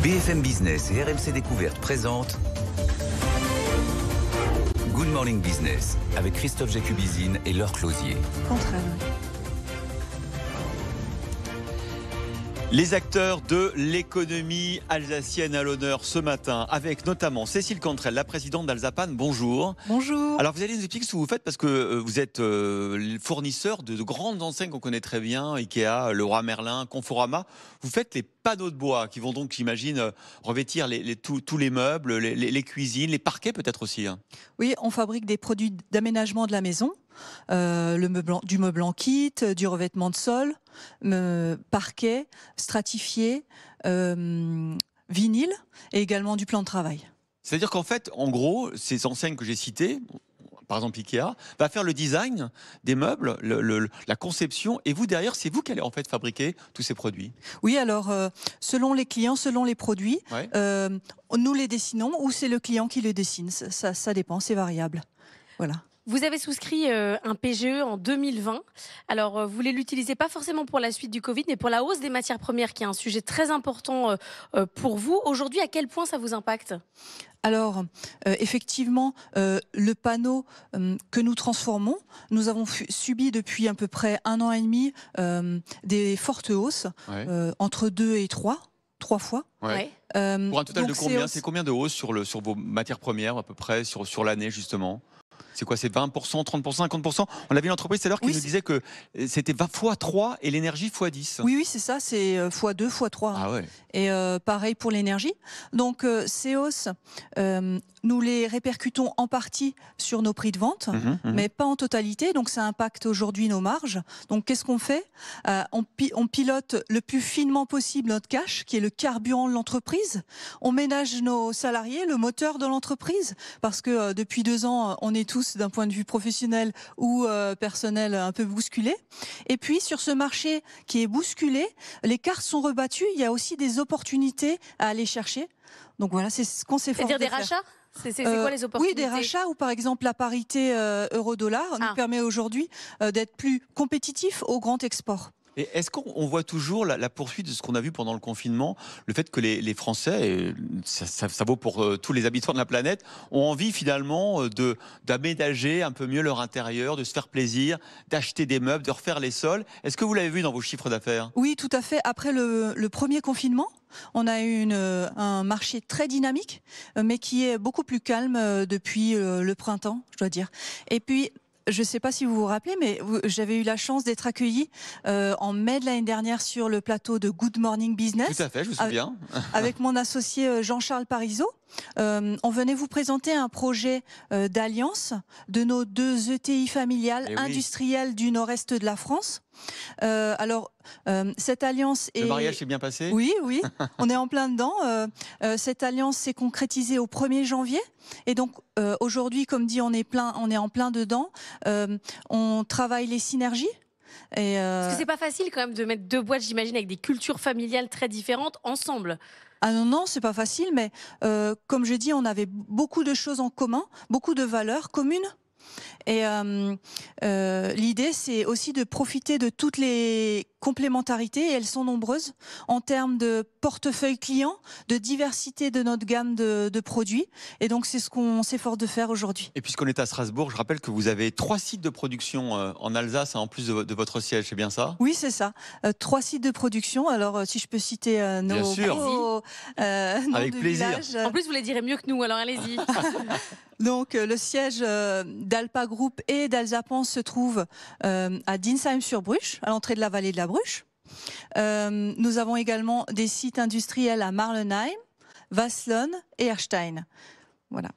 BFM Business et RMC Découverte présentent Good Morning Business avec Christophe Jacubizine et Laure Closier. Les acteurs de l'économie alsacienne à l'honneur ce matin, avec notamment Cécile Cantrel, la présidente d'Alsapan. Bonjour. Bonjour. Alors vous allez nous expliquer ce que vous faites, parce que vous êtes fournisseur de grandes enseignes qu'on connaît très bien, Ikea, Leroy Merlin, Conforama. Vous faites les panneaux de bois qui vont donc, j'imagine, revêtir tous les meubles, les cuisines, les parquets peut-être aussi. Oui, on fabrique des produits d'aménagement de la maison. Du meuble en kit, du revêtement de sol, parquet, stratifié, vinyle et également du plan de travail. C'est-à-dire qu'en fait, en gros, ces enseignes que j'ai citées, par exemple Ikea, va faire le design des meubles, la conception, et vous derrière, c'est vous qui allez en fait fabriquer tous ces produits. Oui, alors selon les clients, selon les produits, Ouais. nous les dessinons ou c'est le client qui les dessine. Ça dépend, c'est variable. Voilà. Vous avez souscrit un PGE en 2020. Alors, vous voulez l'utiliser pas forcément pour la suite du Covid, mais pour la hausse des matières premières, qui est un sujet très important pour vous. Aujourd'hui, à quel point ça vous impacte ? Alors, effectivement, le panneau que nous transformons, nous avons subi depuis à peu près 1 an et demi des fortes hausses, Ouais. entre 2 et 3 fois. Ouais. Pour un total de combien ? C'est combien de hausse sur vos matières premières à peu près sur l'année justement ? C'est quoi? C'est 20%, 30%, 50%? On avait une entreprise tout à l'heure qui nous disait que c'était 20 x 3 et l'énergie x 10. Oui, c'est ça, c'est x2, x3. Ah ouais. Et pareil pour l'énergie. Donc ces hausses, nous les répercutons en partie sur nos prix de vente, mais pas en totalité. Donc ça impacte aujourd'hui nos marges. Donc qu'est-ce qu'on fait ? On pilote le plus finement possible notre cash, qui est le carburant de l'entreprise. On ménage nos salariés, le moteur de l'entreprise, parce que depuis 2 ans, on est tous, d'un point de vue professionnel ou personnel, un peu bousculés. Et puis sur ce marché qui est bousculé, les cartes sont rebattues. Il y a aussi des opportunités à aller chercher. Donc voilà, c'est ce qu'on s'efforce de faire. C'est-à-dire des rachats ? C'est quoi les opportunités ? Oui, des rachats où par exemple la parité euro-dollar nous permet aujourd'hui d'être plus compétitifs au grand export. Et est-ce qu'on voit toujours la poursuite de ce qu'on a vu pendant le confinement, le fait que les Français, et ça vaut pour tous les habitants de la planète, ont envie finalement d'aménager un peu mieux leur intérieur, de se faire plaisir, d'acheter des meubles, de refaire les sols. Est-ce que vous l'avez vu dans vos chiffres d'affaires ? Oui, tout à fait. Après le premier confinement, on a eu un marché très dynamique, mais qui est beaucoup plus calme depuis le printemps, je dois dire. Et puis, je ne sais pas si vous vous rappelez, mais j'avais eu la chance d'être accueillie en mai de l'année dernière sur le plateau de Good Morning Business. Tout à fait, je me souviens. Avec mon associé Jean-Charles Parizeau. On venait vous présenter un projet d'alliance de nos 2 ETI familiales industrielles du nord-est de la France. Cette alliance Le mariage s'est bien passé ? Oui, on est en plein dedans. Cette alliance s'est concrétisée au 1er janvier. Et donc, aujourd'hui, comme dit, on est en plein dedans. On travaille les synergies. Parce que c'est pas facile quand même de mettre 2 boîtes, j'imagine, avec des cultures familiales très différentes ensemble. Ah non, c'est pas facile, mais comme je dis, on avait beaucoup de choses en commun, beaucoup de valeurs communes. Et l'idée, c'est aussi de profiter de toutes les complémentarités, et elles sont nombreuses, en termes de portefeuille client, de diversité de notre gamme de produits. Et donc, c'est ce qu'on s'efforce de faire aujourd'hui. Et puisqu'on est à Strasbourg, je rappelle que vous avez 3 sites de production en Alsace, en plus de votre siège, c'est bien ça ? Oui, c'est ça. 3 sites de production. Alors, si je peux citer Bien sûr. Avec plaisir. Village. En plus, vous les direz mieux que nous, alors allez-y. Donc, le siège d'Alpa Group et d'Alsapan se trouve à Dinsheim-sur-Bruche, à l'entrée de la vallée de la Bruche. Nous avons également des sites industriels à Marlenheim, Wasselonne et Erstein. Voilà.